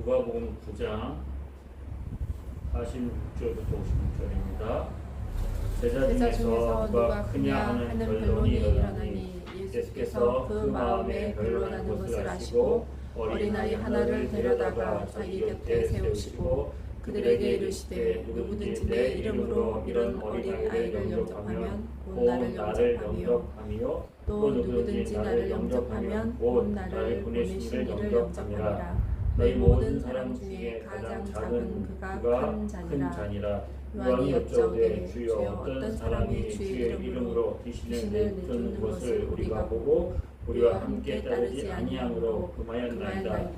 누가복음 9장 46절부터 56절입니다. 제자 중에서 누가 크냐 하는 변론이 일어나니 예수께서 그 마음에 변론하는 것을 아시고 어린아이 하나를 데려다가 자기 곁에 세우시고 그들에게 이르시되 누구든지 내 이름으로 이런 어린아이를 영접하면 곧 나를 영접하며 또 누구든지 나를 영접하면 곧 나를 보내신 이를 영접하니라. 너희 모든 사람 중에 가장 작은 그가 큰 자니라. 요한이 여짜오되 주여 어떤 사람이 주의 이름으로 귀신을 내쫓는 것을 우리가 보고 우리와 함께 따르지 아니함으로 금하였나이다.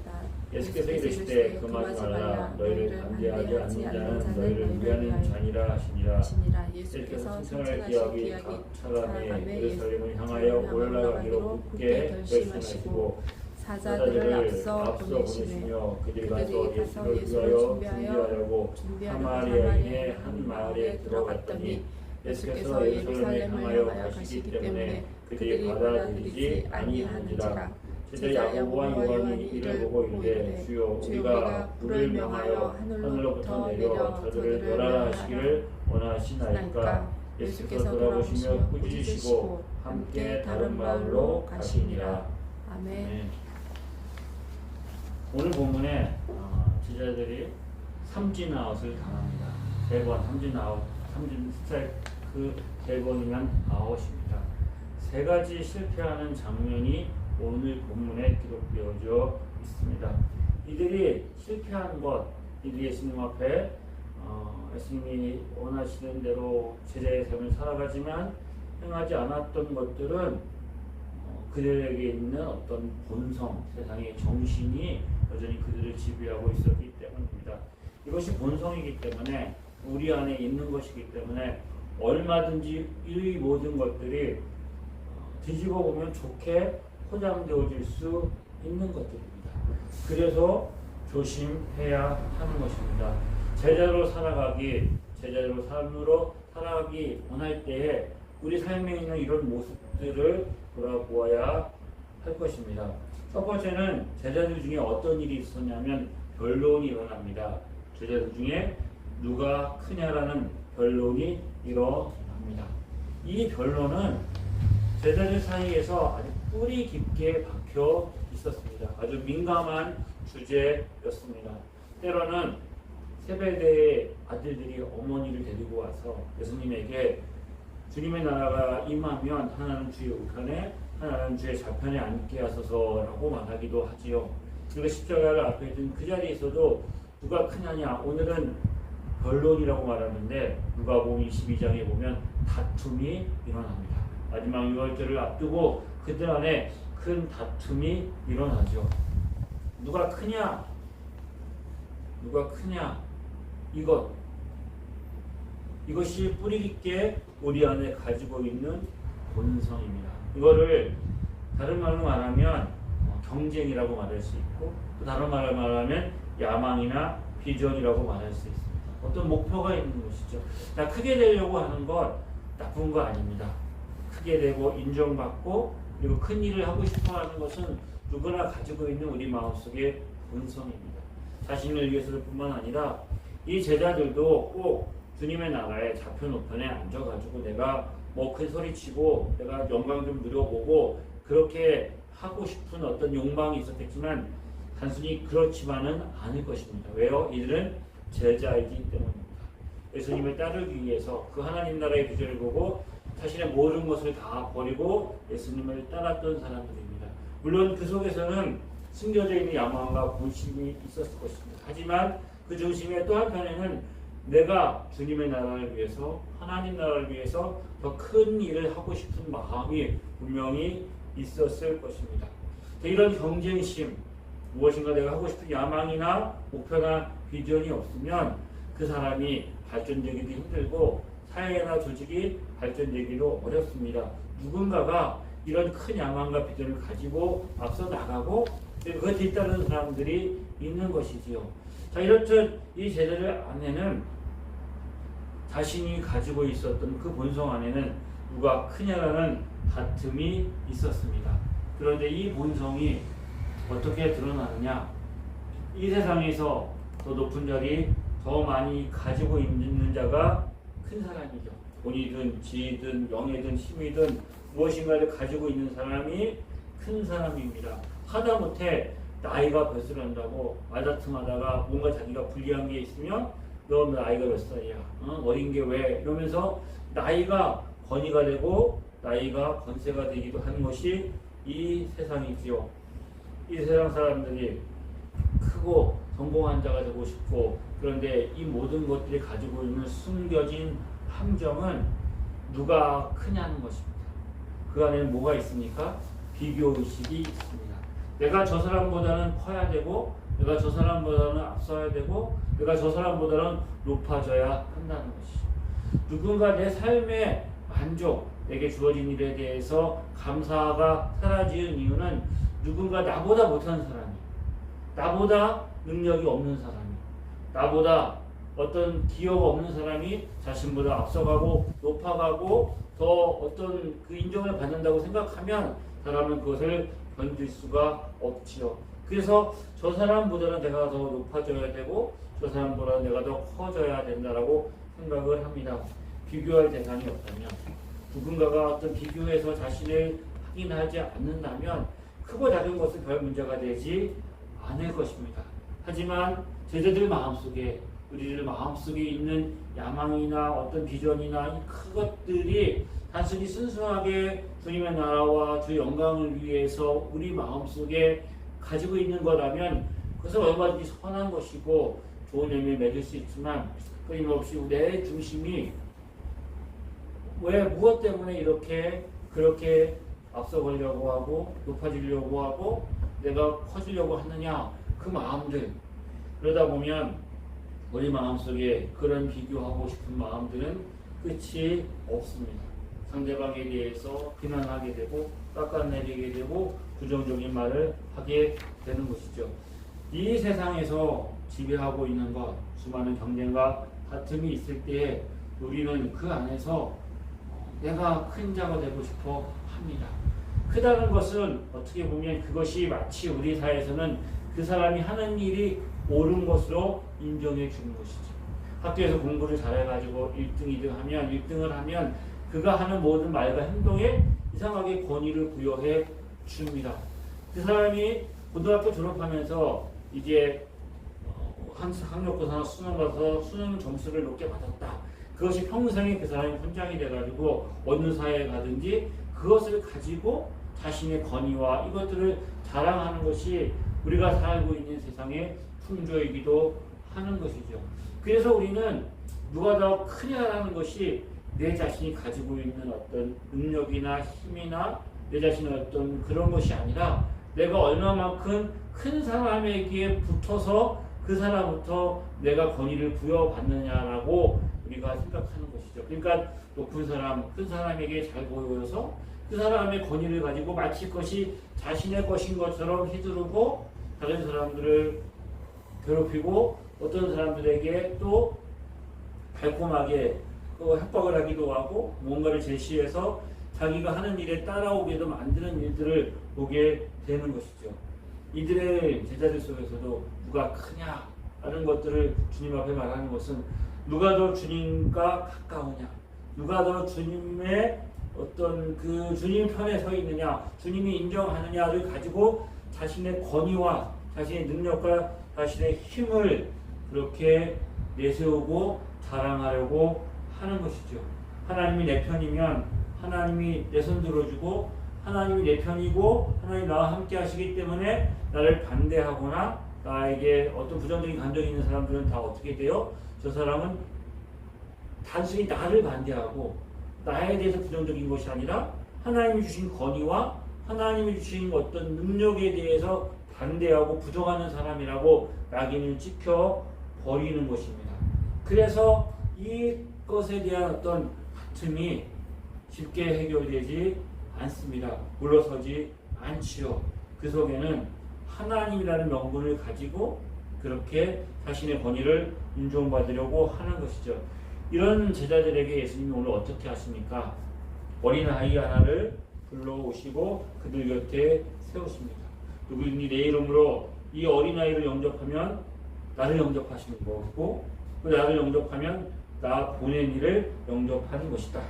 예수께서 이르시되 금하지 말라. 너희를 담대하지 않는 자는 너희를 위하는 자니라 하시니라. 예수께서 승천할 기약이 각 차감에 예루살렘을 향하여 올라가기로 굳게 결심하시고 사자들을 앞서 보내시며 그들이 가서 예수를 위하여 준비하려고 사마리아인의 한 마을에 들어갔더니 예수께서 예루살렘을 향하여 가시기 때문에 그들이 받아들이지 아니하는지라. 제자 야고보와 요한이 이를 보고 이르되 주여 우리가 불을 명하여 하늘로부터 내려 저들을 멸하라 하시기를 원하시나이까. 예수께서 돌아보시며 꾸짖으시고 함께 다른 마을로 가시니라. 아멘. 오늘 본문에 제자들이 삼진아웃을 당합니다. 3번 삼진 스트라이크 3번이면 아웃입니다. 3가지 실패하는 장면이 오늘 본문에 기록되어져 있습니다. 이들이 실패한 것, 이들이 예수님 앞에 예수님이 원하시는 대로 제자의 삶을 살아가지만 행하지 않았던 것들은 그들에게 있는 어떤 본성, 세상의 정신이 여전히 그들을 지배하고 있었기 때문입니다. 이것이 본성이기 때문에 우리 안에 있는 것이기 때문에 얼마든지 이 모든 것들이 뒤집어 보면 좋게 포장되어질 수 있는 것들입니다. 그래서 조심해야 하는 것입니다. 제자로 삶으로 살아가기 원할 때에 우리 삶에 있는 이런 모습들을 돌아보아야 할 것입니다. 첫 번째는 제자들 중에 어떤 일이 있었냐면 변론이 일어납니다. 제자들 중에 누가 크냐라는 변론이 일어납니다. 이 변론은 제자들 사이에서 아주 뿌리 깊게 박혀 있었습니다. 아주 민감한 주제였습니다. 때로는 세베대의 아들들이 어머니를 데리고 와서 예수님에게 주님의 나라가 임하면 하나는 주의 우편에 하나는 주의 좌편에 앉게 하소서라고 말하기도 하지요. 그리고 십자가를 앞에 둔 그 자리에서도 누가 크냐냐, 오늘은 변론이라고 말하는데 누가복음 22장에 보면 다툼이 일어납니다. 마지막 유월절을 앞두고 그들 안에 큰 다툼이 일어나죠. 누가 크냐? 이것이 뿌리 깊게 우리 안에 가지고 있는 본성입니다. 이거를 다른 말로 말하면 경쟁이라고 말할 수 있고, 또 다른 말로 말하면 야망이나 비전이라고 말할 수 있습니다. 어떤 목표가 있는 것이죠. 자, 크게 되려고 하는 것 나쁜 거 아닙니다. 크게 되고 인정받고 그리고 큰 일을 하고 싶어 하는 것은 누구나 가지고 있는 우리 마음속의 본성입니다. 자신을 위해서를 뿐만 아니라 이 제자들도 꼭 주님의 나라의 좌편 우편에 앉아가지고 내가 뭐 큰 소리치고 내가 영광 좀 누려보고 그렇게 하고 싶은 어떤 욕망이 있었겠지만 단순히 그렇지만은 않을 것입니다. 왜요? 이들은 제자이기 때문입니다. 예수님을 따르기 위해서 그 하나님 나라의 비전을 보고 자신의 모든 것을 다 버리고 예수님을 따랐던 사람들입니다. 물론 그 속에서는 숨겨져 있는 야망과 본심이 있었을 것입니다. 하지만 그 중심에 또 한편에는 내가 주님의 나라를 위해서 하나님 나라를 위해서 더 큰 일을 하고 싶은 마음이 분명히 있었을 것입니다. 이런 경쟁심, 무엇인가 내가 하고 싶은 야망이나 목표나 비전이 없으면 그 사람이 발전되기도 힘들고 사회나 조직이 발전되기도 어렵습니다. 누군가가 이런 큰 야망과 비전을 가지고 앞서 나가고 그 뒤따르는 사람들이 있는 것이지요. 자, 이렇듯 이 제자들 안에는 자신이 가지고 있었던 그 본성 안에는 누가 크냐라는 다툼이 있었습니다. 그런데 이 본성이 어떻게 드러나느냐? 이 세상에서 더 높은 자리, 더 많이 가지고 있는 자가 큰 사람이죠. 돈이든 지위든 명예든 힘이든 무엇인가를 가지고 있는 사람이 큰 사람입니다. 하다못해 나이가 몇 살 한다고 말다툼하다가 뭔가 자기가 불리한 게 있으면 너 나이가 몇 살이야? 어린 게 왜? 이러면서 나이가 권위가 되고 나이가 권세가 되기도 하는 것이 이 세상이지요. 이 세상 사람들이 크고 성공한 자가 되고 싶고, 그런데 이 모든 것들이 가지고 있는 숨겨진 함정은 누가 크냐는 것입니다. 그 안에는 뭐가 있습니까? 비교의식이 있습니다. 내가 저 사람보다는 커야 되고, 내가 저 사람보다는 앞서야 되고, 내가 저 사람보다는 높아져야 한다는 것이죠. 누군가 내 삶의 만족, 내게 주어진 일에 대해서 감사가 사라지는 이유는 누군가 나보다 못하는 사람이, 나보다 능력이 없는 사람이, 나보다 어떤 기여가 없는 사람이 자신보다 앞서가고 높아가고 더 어떤 그 인정을 받는다고 생각하면 사람은 그것을 견딜 수가 없지요. 그래서 저 사람보다는 내가 더 높아져야 되고 저 사람보다는 내가 더 커져야 된다라고 생각을 합니다. 비교할 대상이 없다면, 누군가가 어떤 비교해서 자신을 확인하지 않는다면 크고 작은 것은 별 문제가 되지 않을 것입니다. 하지만 제자들 마음속에, 우리들 마음속에 있는 야망이나 어떤 비전이나 이 그것들이 단순히 순수하게 주님의 나라와 주 영광을 위해서 우리 마음속에 가지고 있는 거라면 그것은 얼마든지 선한 것이고 좋은 의미를 맺을 수 있지만, 끊임없이 내 중심이 왜 무엇 때문에 이렇게 그렇게 앞서가려고 하고 높아지려고 하고 내가 커지려고 하느냐, 그 마음들, 그러다 보면 우리 마음속에 그런 비교하고 싶은 마음들은 끝이 없습니다. 상대방에 대해서 비난하게 되고 깎아내리게 되고 부정적인 말을 하게 되는 것이죠. 이 세상에서 지배하고 있는 것, 수많은 경쟁과 다툼이 있을 때 우리는 그 안에서 내가 큰 자가 되고 싶어 합니다. 크다는 것은 어떻게 보면 그것이 마치 우리 사회에서는 그 사람이 하는 일이 옳은 것으로 인정해 주는 것이죠. 학교에서 공부를 잘해가지고 1등, 2등을 하면 그가 하는 모든 말과 행동에 이상하게 권위를 부여해 줍니다. 그 사람이 고등학교 졸업하면서 이제 학력고사나 수능 가서 수능 점수를 높게 받았다. 그것이 평생에 그 사람이 훈장이 돼가지고 어느 사회에 가든지 그것을 가지고 자신의 권위와 이것들을 자랑하는 것이 우리가 살고 있는 세상의 풍조이기도 하는 것이죠. 그래서 우리는 누가 더 크냐라는 것이 내 자신이 가지고 있는 어떤 능력이나 힘이나 내 자신의 어떤 그런 것이 아니라 내가 얼마만큼 큰 사람에게 붙어서 그 사람부터 내가 권위를 부여받느냐라고 우리가 생각하는 것이죠. 그러니까 높은 사람, 큰 사람에게 잘 보여서 그 사람의 권위를 가지고 마치 그것이 자신의 것인 것처럼 휘두르고 다른 사람들을 괴롭히고 어떤 사람들에게 또 달콤하게 협박을 하기도 하고 뭔가를 제시해서 자기가 하는 일에 따라오게도 만드는 일들을 보게 되는 것이죠. 이들의 제자들 속에서도 누가 크냐 하는 것들을 주님 앞에 말하는 것은 누가 더 주님과 가까우냐, 누가 더 주님의 어떤 그 주님 편에 서 있느냐, 주님이 인정하느냐를 가지고 자신의 권위와 자신의 능력과 자신의 힘을 그렇게 내세우고 자랑하려고 하는 것이죠. 하나님이 내 편이면 하나님이 내 손 들어주고 하나님이 내 편이고 하나님 나와 함께 하시기 때문에 나를 반대하거나 나에게 어떤 부정적인 감정이 있는 사람들은 다 어떻게 돼요? 저 사람은 단순히 나를 반대하고 나에 대해서 부정적인 것이 아니라 하나님이 주신 권위와 하나님이 주신 어떤 능력에 대해서 반대하고 부정하는 사람이라고 낙인을 찍혀 버리는 것입니다. 그래서 이것에 대한 어떤 다툼이 쉽게 해결되지 않습니다. 물러서지 않지요. 그 속에는 하나님이라는 명분을 가지고 그렇게 자신의 권위를 인정받으려고 하는 것이죠. 이런 제자들에게 예수님이 오늘 어떻게 하십니까? 어린아이 하나를 불러오시고 그들 곁에 세우십니다. 누구든지 내 이름으로 이 어린아이를 영접하면 나를 영접하시는 거고, 그 나를 영접하면 나 보낸 이를 영접하는 것이다.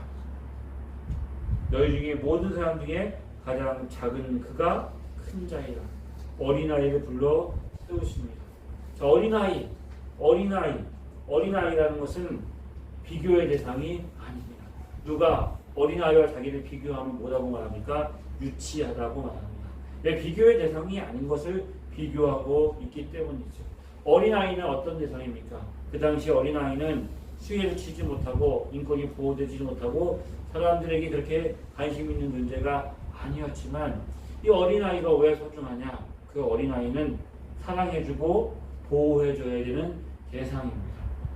너희 중에 모든 사람 중에 가장 작은 그가 큰 자이라. 어린아이를 불러 세우십니다. 자, 어린아이라는 것은 비교의 대상이 아닙니다. 누가 어린아이와 자기를 비교하면 뭐라고 말합니까? 유치하다고 말합니다. 비교의 대상이 아닌 것을 비교하고 있기 때문이죠. 어린아이는 어떤 대상입니까? 그 당시 어린아이는 수혜를 치지 못하고 인권이 보호되지 못하고 사람들에게 그렇게 관심 있는 존재가 아니었지만, 이 어린아이가 왜 소중하냐? 그 어린아이는 사랑해주고 보호해줘야 되는 대상입니다.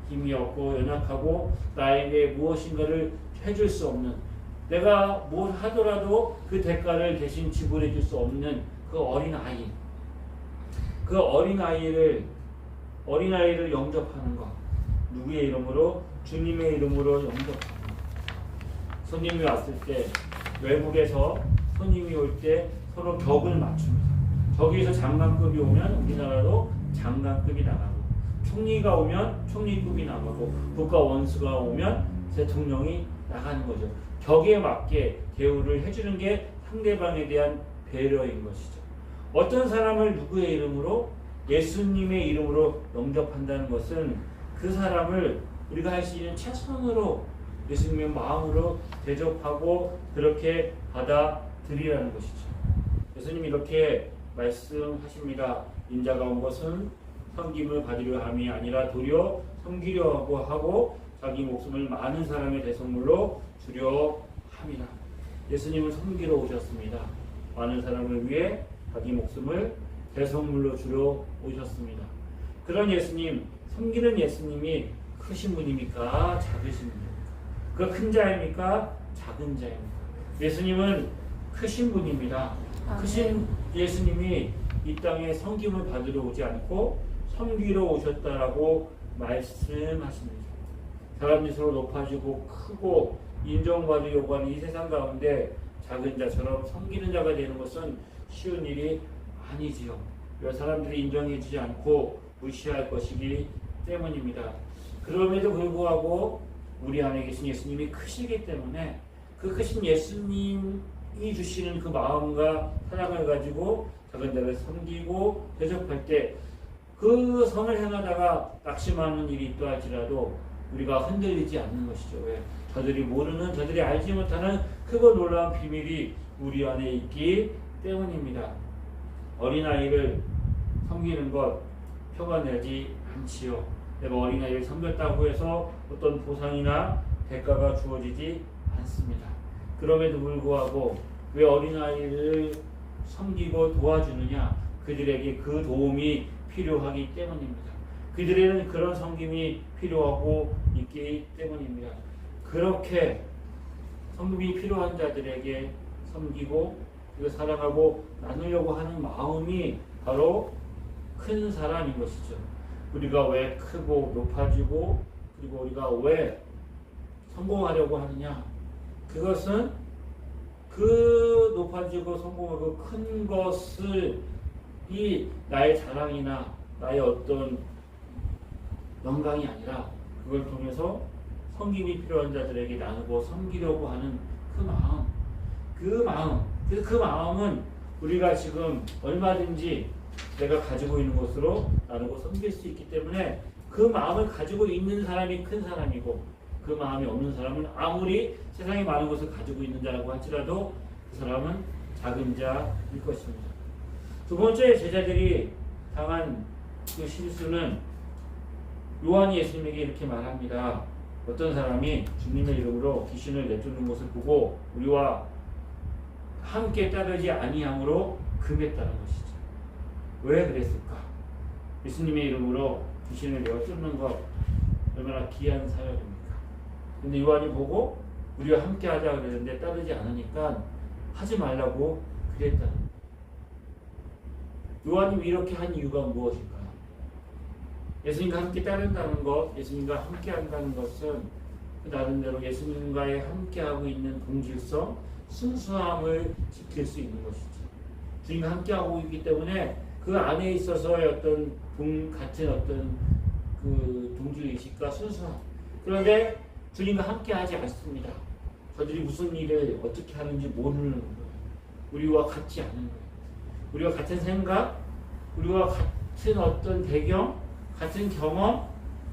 힘이 없고 연약하고 나에게 무엇인가를 해줄 수 없는, 내가 뭘 하더라도 그 대가를 대신 지불해 줄 수 없는 그 어린아이. 그 어린아이를 영접하는 것. 누구의 이름으로? 주님의 이름으로 영접하는 것. 손님이 왔을 때, 외국에서 손님이 올 때 서로 격을 맞춥니다. 저기에서 장관급이 오면 우리나라도 장관급이 나가고, 총리가 오면 총리급이 나가고, 국가 원수가 오면 대통령이 나가는 거죠. 격에 맞게 대우를 해주는 게 상대방에 대한 배려인 것이죠. 어떤 사람을 누구의 이름으로? 예수님의 이름으로 영접한다는 것은 그 사람을 우리가 할 수 있는 최선으로 예수님의 마음으로 대접하고 그렇게 받아들이라는 것이죠. 예수님이 이렇게 말씀하십니다. 인자가 온 것은 섬김을 받으려 함이 아니라 도리어 섬기려 하고 자기 목숨을 많은 사람의 대성물로 주려 함이라. 예수님은 섬기러 오셨습니다. 많은 사람을 위해 자기 목숨을 대성물로 주려 오셨습니다. 그런 예수님, 섬기는 예수님이 크신 분입니까? 작으신 분입니까? 그 큰 자입니까? 작은 자입니까? 예수님은 크신 분입니다. 크신 예수님이 이 땅에 섬김을 받으러 오지 않고 섬기러 오셨다라고 말씀하십니다. 사람들이 서로 높아지고 크고 인정받으려고 하는 이 세상 가운데 작은 자처럼 섬기는 자가 되는 것은 쉬운 일이 아니지요. 사람들이 인정해주지 않고 무시할 것이기 때문입니다. 그럼에도 불구하고 우리 안에 계신 예수님이 크시기 때문에 그 크신 예수님이 주시는 그 마음과 사랑을 가지고 작은 자를 섬기고 대접할 때 그 선을 행하다가 낙심하는 일이 있다 할지라도 우리가 흔들리지 않는 것이죠. 왜? 저들이 모르는, 저들이 알지 못하는 크고 놀라운 비밀이 우리 안에 있기 때문입니다. 어린아이를 섬기는 것 표가 내지 않지요. 내가 어린아이를 섬겼다고 해서 어떤 보상이나 대가가 주어지지 않습니다. 그럼에도 불구하고 왜 어린아이를 섬기고 도와주느냐? 그들에게 그 도움이 필요하기 때문입니다. 그들에게는 그런 섬김이 필요하고 있기 때문입니다. 그렇게 섬김이 필요한 자들에게 섬기고 사랑하고 나누려고 하는 마음이 바로 큰 사람인 것이죠. 우리가 왜 크고 높아지고 그리고 우리가 왜 성공하려고 하느냐? 그것은 그 높아지고 성공하고 큰 것을 이 나의 자랑이나 나의 어떤 영광이 아니라 그걸 통해서 섬김이 필요한 자들에게 나누고 섬기려고 하는 그 마음은 우리가 지금 얼마든지 내가 가지고 있는 것으로 나누고 섬길 수 있기 때문에 그 마음을 가지고 있는 사람이 큰 사람이고 그 마음이 없는 사람은 아무리 세상에 많은 것을 가지고 있는 자라고 할지라도 그 사람은 작은 자일 것입니다. 두 번째, 제자들이 당한 그 실수는 요한이 예수님에게 이렇게 말합니다. 어떤 사람이 주님의 이름으로 귀신을 내쫓는 것을 보고 우리와 함께 따르지 아니함으로 금했다는 것이죠. 왜 그랬을까? 예수님의 이름으로 귀신을 내쫓는 것 얼마나 귀한 사역입니까? 근데 요한이 보고 우리와 함께 하자 그랬는데 따르지 않으니까 하지 말라고 그랬다는 거예요. 요한이 이렇게 한 이유가 무엇일까요? 예수님과 함께 따른다는 것, 예수님과 함께 한다는 것은 그 나름대로 예수님과의 함께하고 있는 동질성, 순수함을 지킬 수 있는 것이죠. 주님과 함께하고 있기 때문에 그 안에 있어서의 어떤 같은 어떤 그 동질 의식과 순수함. 그런데 주님과 함께 하지 않습니다. 저들이 무슨 일을 어떻게 하는지 모르는 거예요. 우리와 같지 않은 거예요. 우리와 같은 생각, 우리와 같은 어떤 배경, 같은 경험,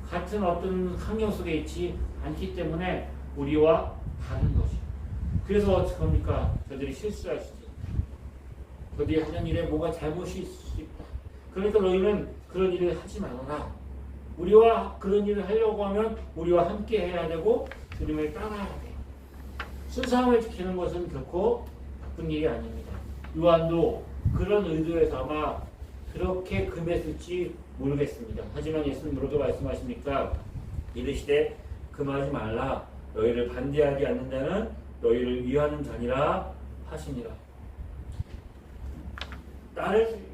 같은 어떤 환경 속에 있지 않기 때문에 우리와 다른 것이에요. 그래서 어떻게 합니까? 저들이 실수할 수도 있다. 저들이 하는 일에 뭐가 잘못이 있을 수 있다. 그러니까 너희는 그런 일을 하지 말아라. 우리와 그런 일을 하려고 하면 우리와 함께 해야 되고 주님을 따라야 돼요. 순수함을 지키는 것은 결코 나쁜 일이 아닙니다. 요한도 그런 의도에서 아마 그렇게 금했을지 모르겠습니다. 하지만 예수는 뭐라고 말씀하십니까? 이르시되 금하지 말라. 너희를 반대하지 않는 자는 너희를 위하는 자니라 하시니라.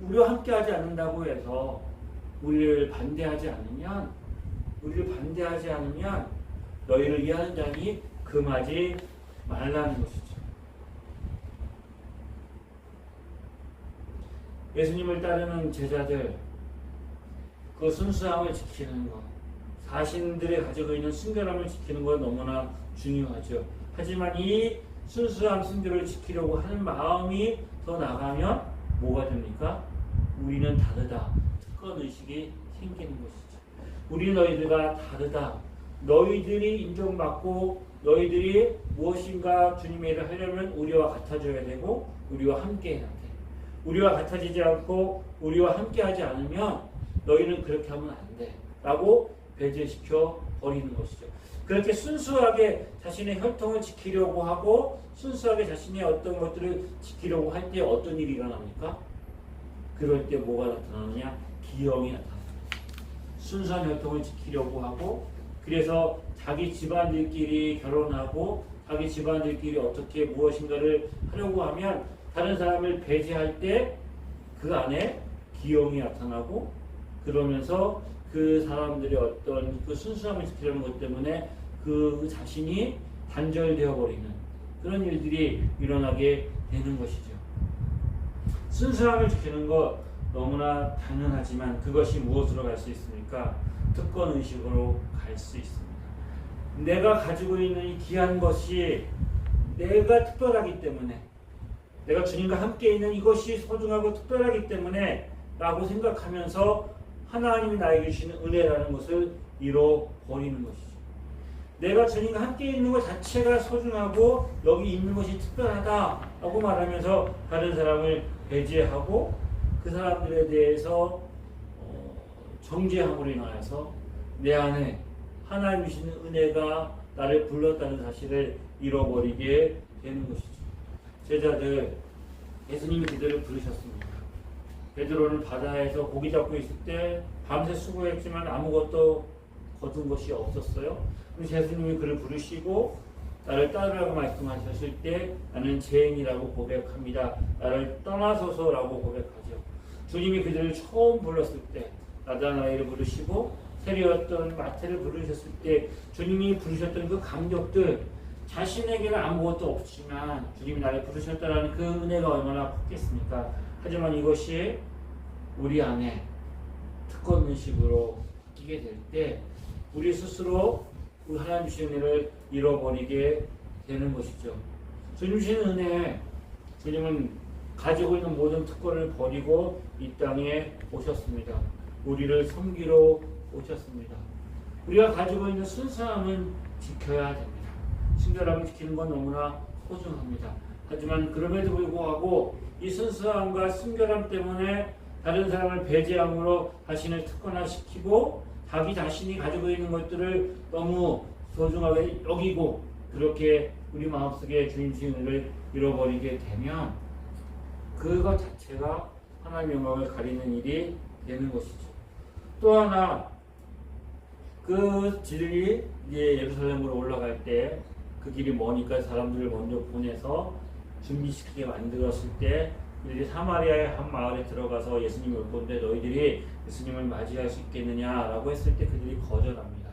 우리와 함께하지 않는다고 해서 우리를 반대하지 않으면 너희를 위하는 자니 금하지 말라는 것이죠. 예수님을 따르는 제자들, 그 순수함을 지키는 것, 자신들이 가지고 있는 순결함을 지키는 것 너무나 중요하죠. 하지만 이 순수함, 순결을 지키려고 하는 마음이 더 나가면 뭐가 됩니까? 우리는 다르다. 특권의식이 생기는 것이죠. 우리 너희들과 다르다. 너희들이 인정받고 너희들이 무엇인가 주님의 일을 하려면 우리와 같아져야 되고 우리와 함께 해야 돼. 우리와 같아지지 않고 우리와 함께하지 않으면 너희는 그렇게 하면 안 돼. 라고 배제시켜 버리는 것이죠. 그렇게 순수하게 자신의 혈통을 지키려고 하고 순수하게 자신의 어떤 것들을 지키려고 할 때 어떤 일이 일어납니까? 그럴 때 뭐가 나타나느냐? 기형이 나타납니다. 순수한 혈통을 지키려고 하고 그래서 자기 집안들끼리 결혼하고 자기 집안들끼리 어떻게 무엇인가를 하려고 하면 다른 사람을 배제할 때 그 안에 기형이 나타나고 그러면서 그 사람들의 어떤 그 순수함을 지키려는 것 때문에 그 자신이 단절되어 버리는 그런 일들이 일어나게 되는 것이죠. 순수함을 지키는 것 너무나 당연하지만 그것이 무엇으로 갈 수 있습니까? 특권의식으로 갈 수 있습니다. 내가 가지고 있는 이 귀한 것이 내가 특별하기 때문에 내가 주님과 함께 있는 이것이 소중하고 특별하기 때문에 라고 생각하면서 하나님이 나에게 주시는 은혜라는 것을 잃어버리는 것이죠. 내가 주님과 함께 있는 것 자체가 소중하고 여기 있는 것이 특별하다라고 말하면서 다른 사람을 배제하고 그 사람들에 대해서 정죄함으로 인하여서 내 안에 하나님 주시는 은혜가 나를 불렀다는 사실을 잃어버리게 되는 것이죠. 제자들, 예수님이 그들을 부르셨습니다. 베드로는 바다에서 고기 잡고 있을 때 밤새 수고했지만 아무것도 거둔 것이 없었어요. 그래서 예수님이 그를 부르시고 나를 따르라고 말씀하셨을 때 나는 죄인이라고 고백합니다. 나를 떠나소서라고 고백하죠. 주님이 그들을 처음 불렀을 때 나다나엘을 부르시고 세리였던 마태를 부르셨을 때 주님이 부르셨던 그 감격들 자신에게는 아무것도 없지만 주님이 나를 부르셨다는 그 은혜가 얼마나 컸겠습니까? 하지만 이것이 우리 안에 특권의식으로 끼게 될 때 우리 스스로 우리 하나님 주신 은혜를 잃어버리게 되는 것이죠. 주님 주신 은혜, 주님은 가지고 있는 모든 특권을 버리고 이 땅에 오셨습니다. 우리를 섬기러 오셨습니다. 우리가 가지고 있는 순수함은 지켜야 됩니다. 순결함을 지키는 건 너무나 소중합니다. 하지만 그럼에도 불구하고 이 순수함과 순결함 때문에 다른 사람을 배제함으로 자신을 특권화시키고 자기 자신이 가지고 있는 것들을 너무 소중하게 여기고 그렇게 우리 마음속에 주님 주신 은혜를 잃어버리게 되면 그것 자체가 하나님의 영광을 가리는 일이 되는 것이죠. 또 하나 그 길이 이제 예루살렘으로 올라갈 때 그 길이 머니까 사람들을 먼저 보내서 준비시키게 만들었을 때 그들이 사마리아의 한 마을에 들어가서 예수님이 올 건데 너희들이 예수님을 맞이할 수 있겠느냐라고 했을 때 그들이 거절합니다.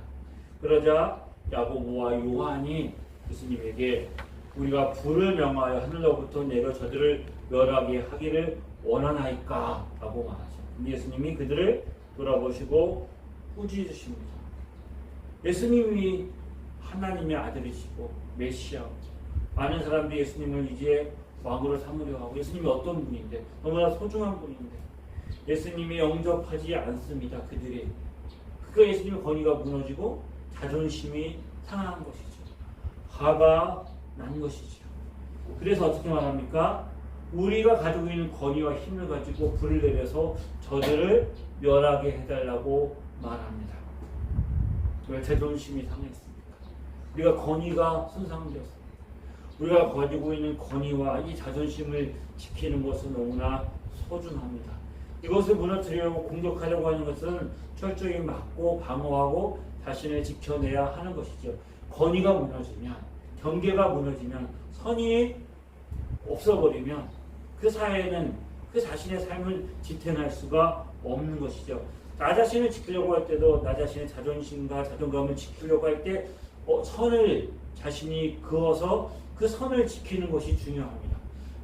그러자 야고보와 요한이 예수님에게 우리가 불을 명하여 하늘로부터 내려 저들을 멸하게 하기를 원하나이까? 라고 말하죠. 예수님이 그들을 돌아보시고 꾸짖으십니다. 예수님이 하나님의 아들이시고 메시아, 많은 사람들이 예수님을 이제 왕으로 삼으려 하고, 예수님이 어떤 분인데, 너무나 소중한 분인데 예수님이 영접하지 않습니다. 그들이. 그러니까 예수님의 권위가 무너지고 자존심이 상한 것이죠. 화가 난 것이죠. 그래서 어떻게 말합니까? 우리가 가지고 있는 권위와 힘을 가지고 불을 내려서 저들을 멸하게 해달라고 말합니다. 왜 자존심이 상했습니까? 우리가 권위가 손상되었습니다. 우리가 가지고 있는 권위와 이 자존심을 지키는 것은 너무나 소중합니다. 이것을 무너뜨리려고 공격하려고 하는 것은 철저히 막고 방어하고 자신을 지켜내야 하는 것이죠. 권위가 무너지면, 경계가 무너지면, 선이 없어버리면 그 사회는 그 자신의 삶을 지탱할 수가 없는 것이죠. 나 자신을 지키려고 할 때도 나 자신의 자존심과 자존감을 지키려고 할 때 선을 자신이 그어서 그 선을 지키는 것이 중요합니다.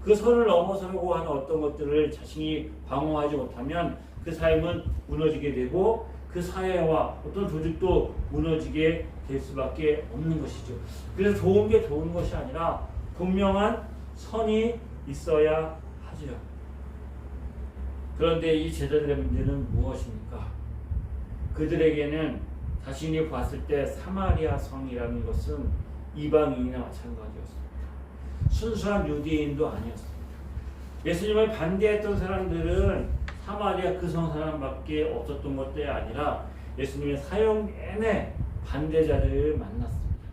그 선을 넘어서려고 하는 어떤 것들을 자신이 방어하지 못하면 그 삶은 무너지게 되고 그 사회와 어떤 조직도 무너지게 될 수밖에 없는 것이죠. 그래서 좋은 게 좋은 것이 아니라 분명한 선이 있어야 하지요. 그런데 이 제자들의 문제는 무엇입니까? 그들에게는 자신이 봤을 때 사마리아 성이라는 것은 이방인이나 마찬가지였습니다. 순수한 유대인도 아니었습니다. 예수님을 반대했던 사람들은 사마리아 그 성 사람밖에 없었던 것들이 아니라 예수님의 사역 내내 반대자들을 만났습니다.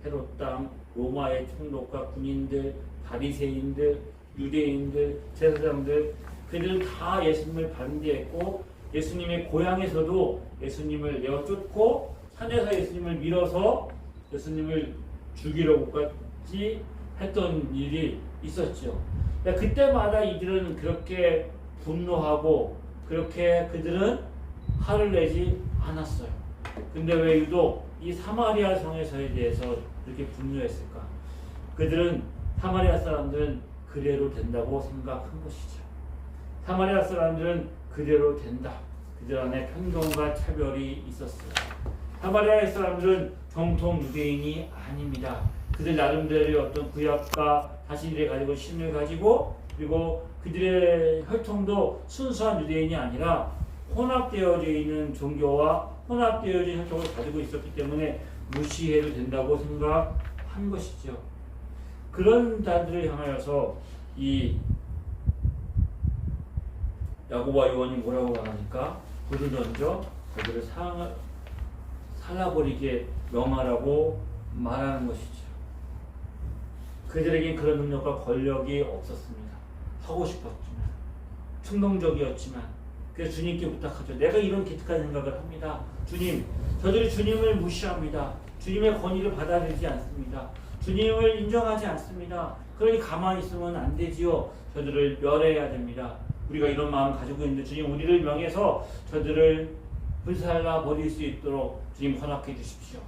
헤롯 땅, 로마의 총독과 군인들, 바리새인들, 유대인들, 제사장들, 그들은 다 예수님을 반대했고 예수님의 고향에서도 예수님을 내어쫓고 산에서 예수님을 밀어서 예수님을 죽이려고까지 했던 일이 있었죠. 그때마다 이들은 그렇게 분노하고 그렇게 그들은 화를 내지 않았어요. 근데 왜 유독 이 사마리아 성에서에 대해서 이렇게 분노했을까? 그들은 사마리아 사람들은 그대로 된다고 생각한 것이죠. 사마리아 사람들은 그대로 된다. 그들 안에 편견과 차별이 있었어요. 사마리아 사람들은 정통 유대인이 아닙니다. 그들 나름대로의 어떤 구약과 자신들이 가지고 신을 가지고 그리고 그들의 혈통도 순수한 유대인이 아니라 혼합되어져 있는 종교와 혼합되어진 혈통을 가지고 있었기 때문에 무시해도 된다고 생각한 것이죠. 그런 자들을 향하여서 이 야고보와 요한이 뭐라고 말하니까 불을 던져 그들을 살라버리게 명하라고 말하는 것이죠. 그들에게 그런 능력과 권력이 없었습니다. 하고 싶었지만, 충동적이었지만, 그래서 주님께 부탁하죠. 내가 이런 기특한 생각을 합니다. 주님, 저들이 주님을 무시합니다. 주님의 권위를 받아들이지 않습니다. 주님을 인정하지 않습니다. 그러니 가만히 있으면 안 되지요. 저들을 멸해야 됩니다. 우리가 이런 마음 가지고 있는데 주님 우리를 명해서 저들을 불살라 버릴 수 있도록 주님 허락해 주십시오.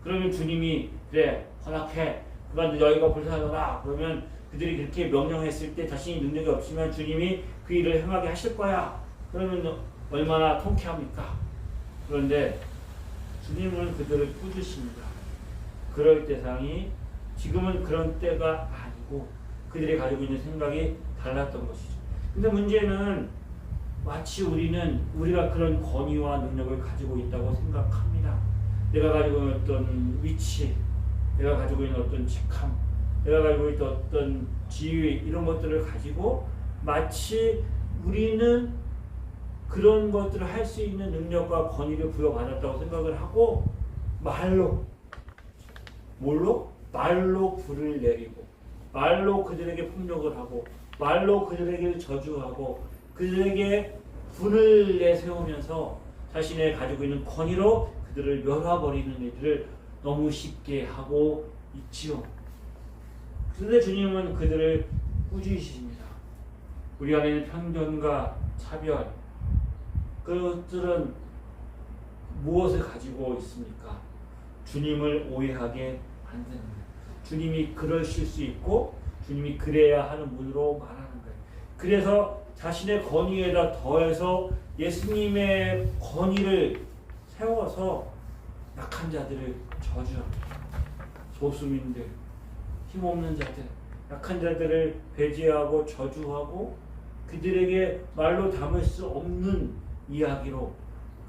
그러면 주님이 그래 허락해. 그만 너희가 불살라라. 그러면 그들이 그렇게 명령했을 때 자신이 능력이 없지만 주님이 그 일을 행하게 하실 거야. 그러면 얼마나 통쾌합니까? 그런데 주님은 그들을 꾸짖습니다. 그럴 대상이 지금은 그런 때가 아니고 그들이 가지고 있는 생각이 달랐던 것이죠. 근데 문제는 마치 우리가 그런 권위와 능력을 가지고 있다고 생각합니다. 내가 가지고 있는 어떤 위치, 내가 가지고 있는 어떤 직함, 내가 가지고 있는 어떤 지위 이런 것들을 가지고 마치 우리는 그런 것들을 할 수 있는 능력과 권위를 부여받았다고 생각을 하고 말로 불을 내리고 말로 그들에게 폭력을 하고 말로 그들에게 저주하고 그들에게 분을 내세우면서 자신의 가지고 있는 권위로 그들을 멸화버리는 일들을 너무 쉽게 하고 있지요. 그런데 주님은 그들을 꾸짖으십니다. 우리 안에 있는 편견과 차별, 그것들은 무엇을 가지고 있습니까? 주님을 오해하게 만듭니다. 주님이 그러실 수 있고 주님이 그래야 하는 분으로 말하는 거예요. 그래서 자신의 권위에다 더해서 예수님의 권위를 세워서 약한 자들을 저주합니다. 소수민들, 힘없는 자들, 약한 자들을 배제하고 저주하고 그들에게 말로 담을 수 없는 이야기로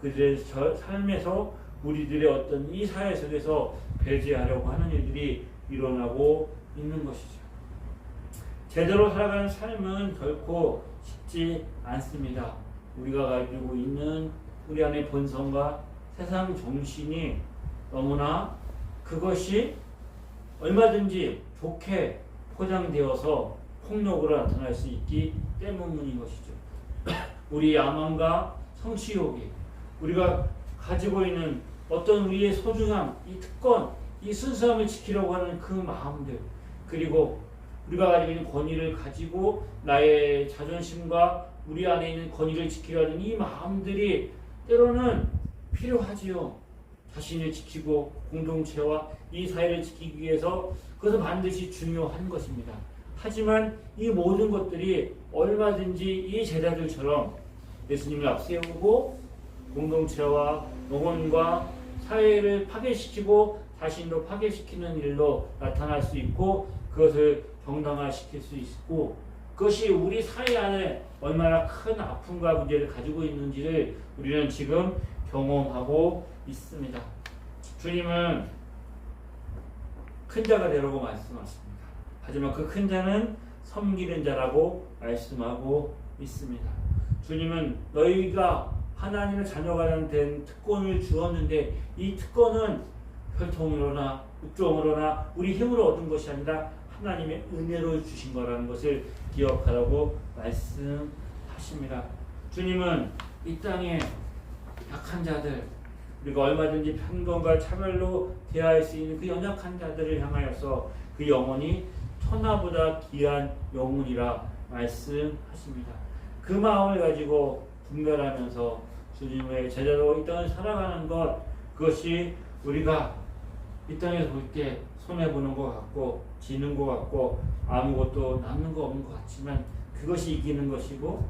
그들의 삶에서 우리들의 어떤 이 사회 속에서 배제하려고 하는 일들이 일어나고 있는 것이죠. 제대로 살아가는 삶은 결코 쉽지 않습니다. 우리가 가지고 있는 우리 안의 본성과 세상 정신이 너무나 그것이 얼마든지 좋게 포장되어서 폭력으로 나타날 수 있기 때문인 것이죠. 우리 야망과 성취욕이 우리가 가지고 있는 어떤 우리의 소중함, 이 특권, 이 순수함을 지키려고 하는 그 마음들, 그리고 우리가 가지고 있는 권위를 가지고 나의 자존심과 우리 안에 있는 권위를 지키려는 이 마음들이 때로는 필요하지요. 자신을 지키고 공동체와 이 사회를 지키기 위해서 그것은 반드시 중요한 것입니다. 하지만 이 모든 것들이 얼마든지 이 제자들처럼 예수님을 앞세우고 공동체와 영혼과 사회를 파괴시키고 자신도 파괴시키는 일로 나타날 수 있고 그것을 정당화시킬 수 있고 그것이 우리 사회 안에 얼마나 큰 아픔과 문제를 가지고 있는지를 우리는 지금 경험하고 있습니다. 주님은 큰 자가 되라고 말씀하십니다. 하지만 그 큰 자는 섬기는 자라고 말씀하고 있습니다. 주님은 너희가 하나님의 자녀가 된 특권을 주었는데 이 특권은 혈통으로나 육종으로나 우리 힘으로 얻은 것이 아니라 하나님의 은혜로 주신 거라는 것을 기억하라고 말씀하십니다. 주님은 이 땅에 약한 자들, 우리가 얼마든지 편견과 차별로 대할 수 있는 그 연약한 자들을 향하여서 그 영혼이 천하보다 귀한 영혼이라 말씀하십니다. 그 마음을 가지고 분별하면서 주님의 제자로 이 땅을 살아가는 것, 그것이 우리가 이 땅에서 볼 때 손해보는 것 같고 지는 것 같고 아무것도 남는 거 없는 것 같지만 그것이 이기는 것이고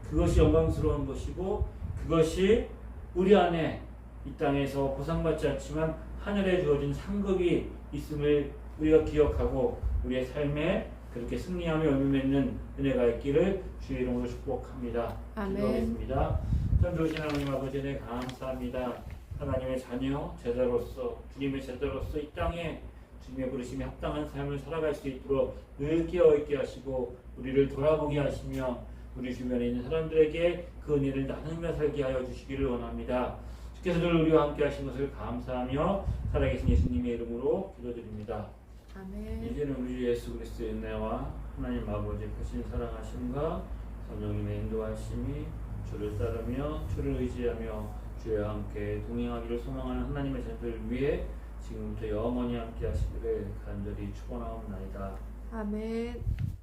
그것이 영광스러운 것이고 그것이 우리 안에 이 땅에서 보상받지 않지만 하늘에 주어진 상급이 있음을 우리가 기억하고 우리의 삶에 그렇게 승리하며 열매 맺는 은혜가 있기를 주의 이름으로 축복합니다. 기도하겠습니다. 참 좋으신 하나님 아버지 네 감사합니다. 하나님의 자녀, 제자로서 주님의 제자로서 이 땅에 주님의 부르심에 합당한 삶을 살아갈 수 있도록 늘 깨어있게 하시고 우리를 돌아보게 하시며 우리 주변에 있는 사람들에게 그 은혜를 나누며 살게 하여 주시기를 원합니다. 주께서 늘 우리와 함께 하신 것을 감사하며 살아계신 예수님의 이름으로 기도드립니다. 아멘. 이제는 우리 예수 그리스도의 은혜와 하나님 아버지의 크신 사랑하심과 성령님의 인도하심이 주를 따르며 주를 의지하며 주와 함께 동행하기를 소망하는 하나님의 자녀들 위해 지금부터 영원히 함께 하시기를 간절히 축원하옵나이다. 아멘.